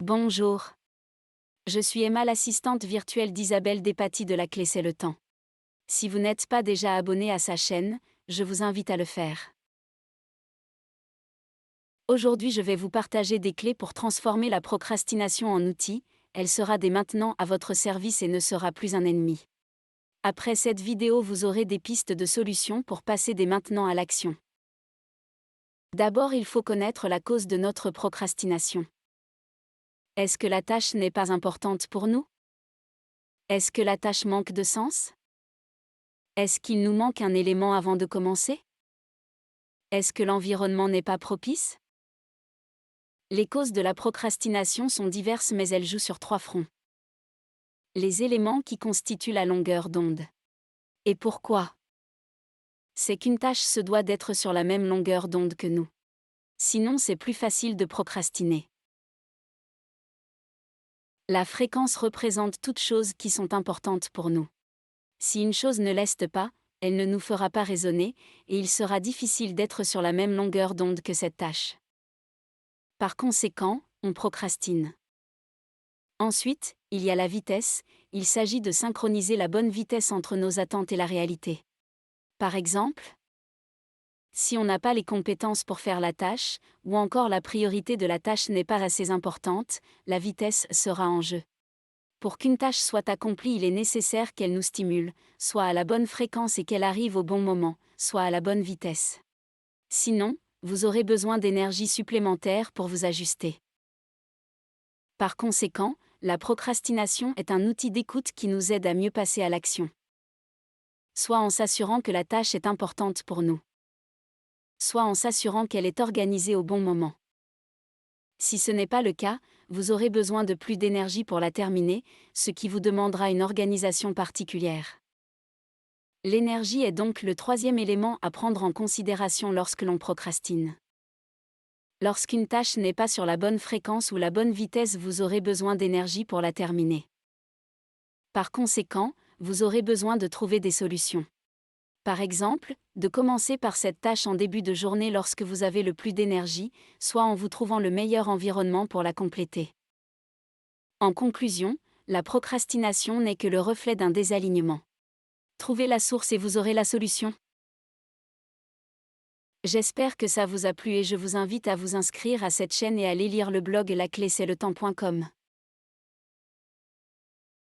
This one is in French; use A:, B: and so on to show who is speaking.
A: Bonjour. Je suis Emma, l'assistante virtuelle d'Isabelle Despatie de La Clé c'est le temps. Si vous n'êtes pas déjà abonné à sa chaîne, je vous invite à le faire. Aujourd'hui, je vais vous partager des clés pour transformer la procrastination en outil. Elle sera dès maintenant à votre service et ne sera plus un ennemi. Après cette vidéo, vous aurez des pistes de solutions pour passer dès maintenant à l'action. D'abord, il faut connaître la cause de notre procrastination. Est-ce que la tâche n'est pas importante pour nous? Est-ce que la tâche manque de sens? Est-ce qu'il nous manque un élément avant de commencer? Est-ce que l'environnement n'est pas propice? Les causes de la procrastination sont diverses, mais elles jouent sur 3 fronts. Les éléments qui constituent la longueur d'onde. Et pourquoi? C'est qu'une tâche se doit d'être sur la même longueur d'onde que nous. Sinon, c'est plus facile de procrastiner. La fréquence représente toutes choses qui sont importantes pour nous. Si une chose ne l'est pas, elle ne nous fera pas raisonner, et il sera difficile d'être sur la même longueur d'onde que cette tâche. Par conséquent, on procrastine. Ensuite, il y a la vitesse, il s'agit de synchroniser la bonne vitesse entre nos attentes et la réalité. Par exemple, si on n'a pas les compétences pour faire la tâche, ou encore la priorité de la tâche n'est pas assez importante, la vitesse sera en jeu. Pour qu'une tâche soit accomplie, il est nécessaire qu'elle nous stimule, soit à la bonne fréquence et qu'elle arrive au bon moment, soit à la bonne vitesse. Sinon, vous aurez besoin d'énergie supplémentaire pour vous ajuster. Par conséquent, la procrastination est un outil d'écoute qui nous aide à mieux passer à l'action. Soit en s'assurant que la tâche est importante pour nous, soit en s'assurant qu'elle est organisée au bon moment. Si ce n'est pas le cas, vous aurez besoin de plus d'énergie pour la terminer, ce qui vous demandera une organisation particulière. L'énergie est donc le 3e élément à prendre en considération lorsque l'on procrastine. Lorsqu'une tâche n'est pas sur la bonne fréquence ou la bonne vitesse, vous aurez besoin d'énergie pour la terminer. Par conséquent, vous aurez besoin de trouver des solutions. Par exemple, de commencer par cette tâche en début de journée lorsque vous avez le plus d'énergie, soit en vous trouvant le meilleur environnement pour la compléter. En conclusion, la procrastination n'est que le reflet d'un désalignement. Trouvez la source et vous aurez la solution. J'espère que ça vous a plu et je vous invite à vous inscrire à cette chaîne et à aller lire le blog lacléc'estletemps.com.